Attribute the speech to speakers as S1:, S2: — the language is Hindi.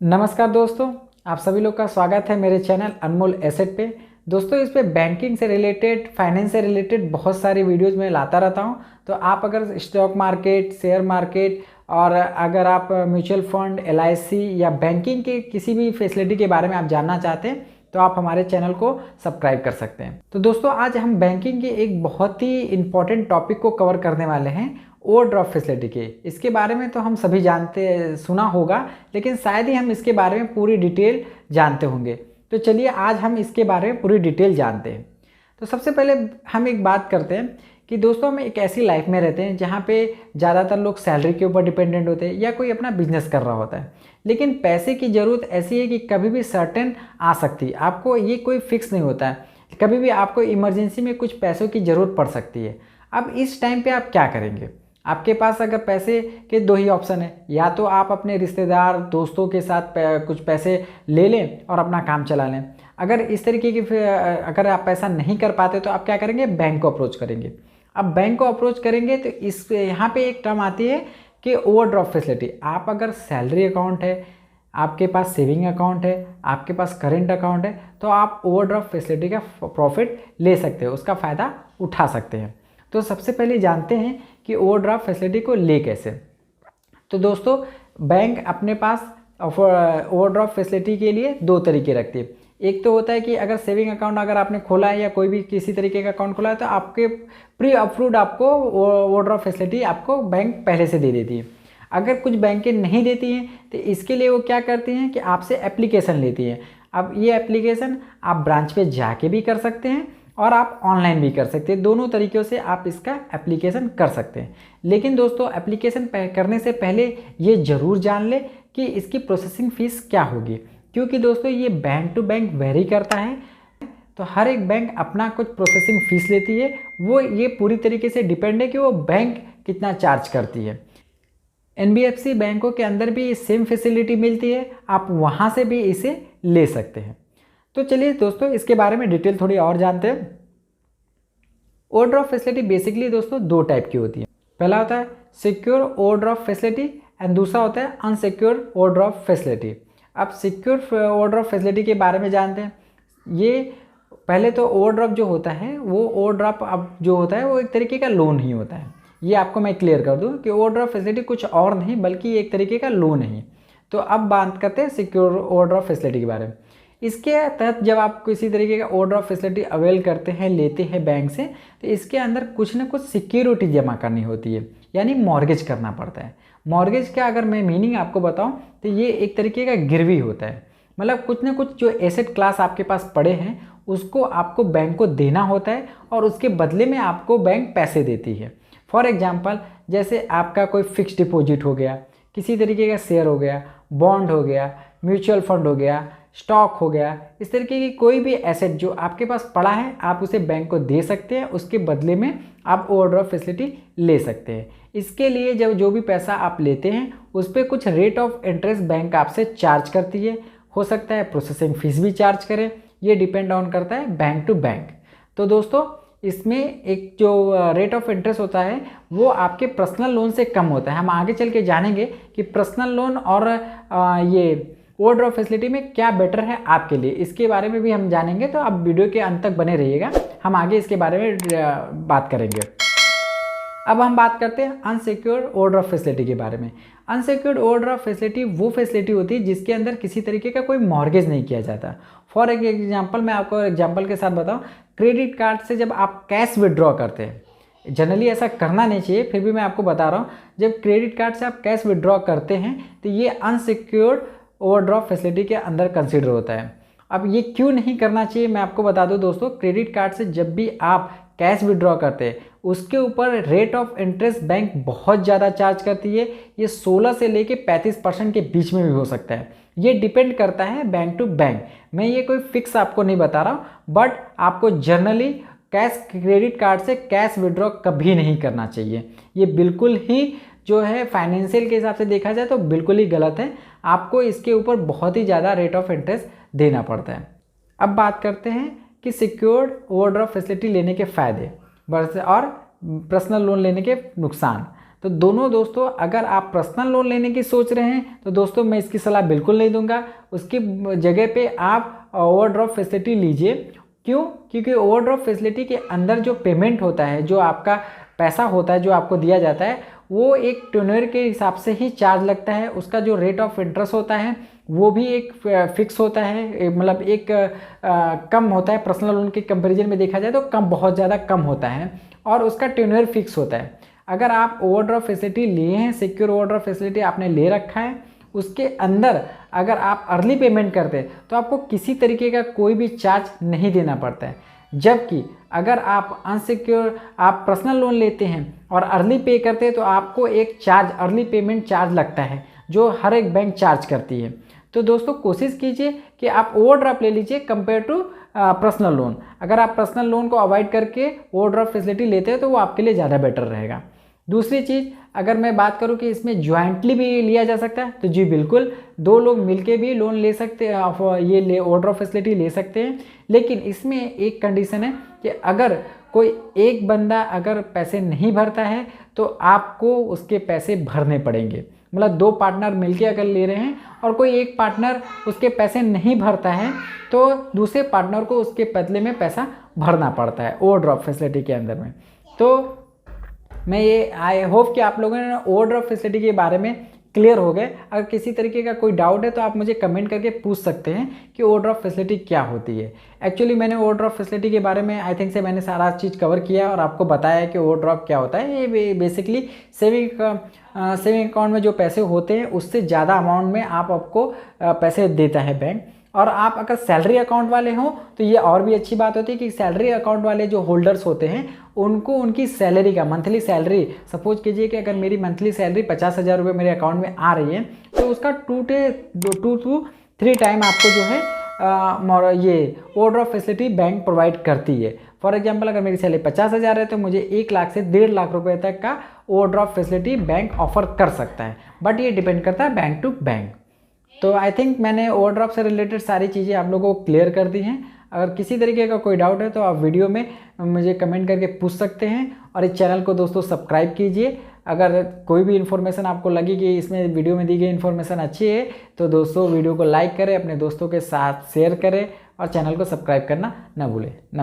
S1: नमस्कार दोस्तों, आप सभी लोग का स्वागत है मेरे चैनल अनमोल एसेट पे। दोस्तों, इस पे बैंकिंग से रिलेटेड, फाइनेंस से रिलेटेड बहुत सारी वीडियोज़ मैं लाता रहता हूँ। तो आप अगर स्टॉक मार्केट, शेयर मार्केट और अगर आप म्यूचुअल फंड, एलआईसी या बैंकिंग के किसी भी फैसिलिटी के बारे में आप जानना चाहते हैं तो आप हमारे चैनल को सब्सक्राइब कर सकते हैं। तो दोस्तों, आज हम बैंकिंग के एक बहुत ही इंपॉर्टेंट टॉपिक को कवर करने वाले हैं, ओवरड्राफ्ट फैसिलिटी के। इसके बारे में तो हम सभी जानते, सुना होगा, लेकिन शायद ही हम इसके बारे में पूरी डिटेल जानते होंगे। तो चलिए आज हम इसके बारे में पूरी डिटेल जानते हैं। तो सबसे पहले हम एक बात करते हैं कि दोस्तों, हम एक ऐसी लाइफ में रहते हैं जहाँ पे ज़्यादातर लोग सैलरी के ऊपर डिपेंडेंट होते हैं या कोई अपना बिजनेस कर रहा होता है। लेकिन पैसे की ज़रूरत ऐसी है कि कभी भी सर्टेन आ सकती है, आपको ये कोई फिक्स नहीं होता है। कभी भी आपको इमरजेंसी में कुछ पैसों की ज़रूरत पड़ सकती है। अब इस टाइम पे आप क्या करेंगे? आपके पास अगर पैसे के दो ही ऑप्शन है, या तो आप अपने रिश्तेदार दोस्तों के साथ कुछ पैसे ले लें और अपना काम चला लें। अगर इस तरीके की अगर आप पैसा नहीं कर पाते तो आप क्या करेंगे? बैंक को अप्रोच करेंगे। अब बैंक को अप्रोच करेंगे तो इस यहाँ पे एक टर्म आती है कि ओवरड्राफ्ट फैसिलिटी। आप अगर सैलरी अकाउंट है, आपके पास सेविंग अकाउंट है, आपके पास करेंट अकाउंट है, तो आप ओवरड्राफ्ट फैसिलिटी का प्रॉफिट ले सकते हो, उसका फ़ायदा उठा सकते हैं। तो सबसे पहले जानते हैं कि ओवरड्राफ्ट फैसिलिटी को ले कैसे। तो दोस्तों, बैंक अपने पास ओवरड्राफ्ट फैसिलिटी के लिए दो तरीके रखती है। एक तो होता है कि अगर सेविंग अकाउंट अगर आपने खोला है या कोई भी किसी तरीके का अकाउंट खोला है तो आपके प्री अप्रूव्ड आपको ओवरड्राफ्ट फैसिलिटी आपको बैंक पहले से दे देती है। अगर कुछ बैंकें नहीं देती हैं तो इसके लिए वो क्या करती हैं कि आपसे एप्लीकेशन लेती हैं। अब ये एप्लीकेशन आप ब्रांच पे जाके भी कर सकते हैं और आप ऑनलाइन भी कर सकते हैं। दोनों तरीक़ों से आप इसका एप्लीकेशन कर सकते हैं। लेकिन दोस्तों, एप्लीकेशन करने से पहले ये ज़रूर जान ले कि इसकी प्रोसेसिंग फ़ीस क्या होगी, क्योंकि दोस्तों ये बैंक टू बैंक वेरी करता है। तो हर एक बैंक अपना कुछ प्रोसेसिंग फ़ीस लेती है। वो ये पूरी तरीके से डिपेंड है कि वो बैंक कितना चार्ज करती है। एनबीएफसी बैंकों के अंदर भी सेम फैसिलिटी मिलती है, आप वहाँ से भी इसे ले सकते हैं। तो चलिए दोस्तों, इसके बारे में डिटेल थोड़ी और जानते हैं। ओवरड्राफ्ट फैसिलिटी बेसिकली दोस्तों दो टाइप की होती है। पहला होता है सिक्योर ओवरड्राफ्ट फैसिलिटी एंड दूसरा होता है अनसिक्योर ओवरड्राफ्ट फैसिलिटी। अब सिक्योर ओवरड्राफ्ट फैसिलिटी के बारे में जानते हैं। ये पहले तो ओवरड्राफ्ट जो होता है वो ओवरड्राफ्ट अब जो होता है वो एक तरीके का लोन ही होता है। ये आपको मैं क्लियर कर दूं कि ओवरड्राफ्ट फैसिलिटी कुछ और नहीं बल्कि एक तरीके का लोन है। तो अब बात करते हैं सिक्योर ओवरड्राफ्ट फैसिलिटी के बारे में। इसके तहत जब आप किसी तरीके का ओवरड्राफ्ट फैसिलिटी अवेल करते हैं, लेते हैं बैंक से, तो इसके अंदर कुछ ना कुछ सिक्योरिटी जमा करनी होती है, यानी मॉर्गेज करना पड़ता है। मॉर्गेज का अगर मैं मीनिंग आपको बताऊं तो ये एक तरीके का गिरवी होता है। मतलब कुछ ना कुछ जो एसेट क्लास आपके पास पड़े हैं उसको आपको बैंक को देना होता है और उसके बदले में आपको बैंक पैसे देती है। फॉर एग्जाम्पल, जैसे आपका कोई फिक्स डिपॉजिट हो गया, किसी तरीके का शेयर हो गया, बॉन्ड हो गया, म्यूचुअल फंड हो गया, स्टॉक हो गया, इस तरीके की कोई भी एसेट जो आपके पास पड़ा है आप उसे बैंक को दे सकते हैं। उसके बदले में आप ओवरड्राफ्ट फैसिलिटी ले सकते हैं। इसके लिए जब जो भी पैसा आप लेते हैं उस पर कुछ रेट ऑफ इंटरेस्ट बैंक आपसे चार्ज करती है। हो सकता है प्रोसेसिंग फीस भी चार्ज करें, ये डिपेंड ऑन करता है बैंक टू बैंक। तो दोस्तों, इसमें एक जो रेट ऑफ इंटरेस्ट होता है वो आपके पर्सनल लोन से कम होता है। हम आगे चल के जानेंगे कि पर्सनल लोन और ये ओवरड्राफ्ट फैसिलिटी में क्या बेटर है आपके लिए, इसके बारे में भी हम जानेंगे। तो आप वीडियो के अंत तक बने रहिएगा, हम आगे इसके बारे में बात करेंगे। अब हम बात करते हैं अनसिक्योर्ड ओवरड्राफ्ट फैसिलिटी के बारे में। अनसिक्योर्ड ओवरड्राफ्ट फैसिलिटी वो फैसिलिटी होती है जिसके अंदर किसी तरीके का कोई मॉर्गेज नहीं किया जाता। फॉर एग्जाम्पल, मैं आपको एग्जाम्पल के साथ बताऊं, क्रेडिट कार्ड से जब आप कैश विड्रॉ करते हैं, जनरली ऐसा करना नहीं चाहिए, फिर भी मैं आपको बता रहा हूँ, जब क्रेडिट कार्ड से आप कैश विड्रॉ करते हैं तो ये अनसिक्योर्ड ओवरड्राफ्ट फैसिलिटी के अंदर कंसीडर होता है। अब ये क्यों नहीं करना चाहिए मैं आपको बता दूं दोस्तों। क्रेडिट कार्ड से जब भी आप कैश विड्रॉ करते हैं उसके ऊपर रेट ऑफ इंटरेस्ट बैंक बहुत ज़्यादा चार्ज करती है। ये 16 से लेके 35% के बीच में भी हो सकता है। ये डिपेंड करता है बैंक टू बैंक। मैं ये कोई फिक्स आपको नहीं बता रहा हूँ, बट आपको जनरली क्रेडिट कार्ड से कैश विड्रॉ कभी नहीं करना चाहिए। ये बिल्कुल ही जो है फाइनेंशियल के हिसाब से देखा जाए तो बिल्कुल ही गलत है। आपको इसके ऊपर बहुत ही ज़्यादा रेट ऑफ इंटरेस्ट देना पड़ता है। अब बात करते हैं कि सिक्योर्ड ओवरड्राफ्ट फैसिलिटी लेने के फ़ायदे और पर्सनल लोन लेने के नुकसान। तो दोनों दोस्तों, अगर आप पर्सनल लोन लेने की सोच रहे हैं तो दोस्तों मैं इसकी सलाह बिल्कुल नहीं दूंगा। उसकी जगह पे आप ओवरड्राफ्ट फैसिलिटी लीजिए। क्यों? क्योंकि ओवरड्राफ्ट फैसिलिटी के अंदर जो पेमेंट होता है, जो आपका पैसा होता है जो आपको दिया जाता है, वो एक टेन्योर के हिसाब से ही चार्ज लगता है। उसका जो रेट ऑफ इंटरेस्ट होता है वो भी एक फिक्स होता है, मतलब एक कम होता है। पर्सनल लोन के कंपैरिजन में देखा जाए तो बहुत ज़्यादा कम होता है और उसका टेन्योर फिक्स होता है। अगर आप ओवरड्राफ्ट फैसिलिटी लिए हैं, सिक्योर ओवरड्राफ्ट फैसिलिटी आपने ले रखा है, उसके अंदर अगर आप अर्ली पेमेंट करते हैं तो आपको किसी तरीके का कोई भी चार्ज नहीं देना पड़ता है। जबकि अगर आप अनसिक्योर आप पर्सनल लोन लेते हैं और अर्ली पे करते हैं तो आपको एक चार्ज, अर्ली पेमेंट चार्ज लगता है, जो हर एक बैंक चार्ज करती है। तो दोस्तों कोशिश कीजिए कि आप ओवरड्राफ्ट ले लीजिए कंपेयर टू पर्सनल लोन। अगर आप पर्सनल लोन को अवॉइड करके ओवरड्राफ्ट फैसिलिटी लेते हैं तो वो आपके लिए ज़्यादा बेटर रहेगा। दूसरी चीज़, अगर मैं बात करूं कि इसमें ज्वाइंटली भी लिया जा सकता है तो जी बिल्कुल, 2 लोग मिलके भी लोन ले सकते हैं, आप ये ओवरड्राफ्ट फैसिलिटी ले सकते हैं। लेकिन इसमें एक कंडीशन है कि अगर कोई एक बंदा अगर पैसे नहीं भरता है तो आपको उसके पैसे भरने पड़ेंगे। मतलब 2 पार्टनर मिलके अगर ले रहे हैं और कोई एक पार्टनर उसके पैसे नहीं भरता है तो दूसरे पार्टनर को उसके बदले में पैसा भरना पड़ता है ओवरड्राफ्ट फैसिलिटी के अंदर में। तो मैं ये आई होप कि आप लोगों ने ओवरड्राफ्ट फैसिलिटी के बारे में क्लियर हो गए। अगर किसी तरीके का कोई डाउट है तो आप मुझे कमेंट करके पूछ सकते हैं कि ओवरड्राफ्ट फैसिलिटी क्या होती है। एक्चुअली मैंने ओवरड्राफ्ट फैसिलिटी के बारे में आई थिंक से मैंने सारा चीज़ कवर किया और आपको बताया कि ओवरड्राफ्ट क्या होता है। ये बेसिकली सेविंग अकाउंट में जो पैसे होते हैं उससे ज़्यादा अमाउंट में आपको पैसे देता है बैंक। और आप अगर सैलरी अकाउंट वाले हों तो ये और भी अच्छी बात होती है कि सैलरी अकाउंट वाले जो होल्डर्स होते हैं उनको उनकी सैलरी का मंथली सैलरी, सपोज कीजिए कि अगर मेरी मंथली सैलरी 50,000 रुपये मेरे अकाउंट में आ रही है तो उसका 2 to 3 टाइम आपको जो है ये ओवरड्राफ्ट फैसिलिटी बैंक प्रोवाइड करती है। फॉर एग्जांपल अगर मेरी सैलरी 50,000 है तो मुझे 1 लाख से 1.5 लाख रुपए तक का ओवरड्राफ्ट फैसिलिटी बैंक ऑफर कर सकता है, बट ये डिपेंड करता है बैंक टू बैंक। तो आई थिंक मैंने ओवरड्राफ्ट से रिलेटेड सारी चीज़ें आप लोगों को क्लियर कर दी हैं। अगर किसी तरीके का कोई डाउट है तो आप वीडियो में मुझे कमेंट करके पूछ सकते हैं और इस चैनल को दोस्तों सब्सक्राइब कीजिए। अगर कोई भी इन्फॉर्मेशन आपको लगी कि इसमें वीडियो में दी गई इन्फॉर्मेशन अच्छी है तो दोस्तों वीडियो को लाइक करें, अपने दोस्तों के साथ शेयर करें और चैनल को सब्सक्राइब करना ना भूलें। नमस्कार।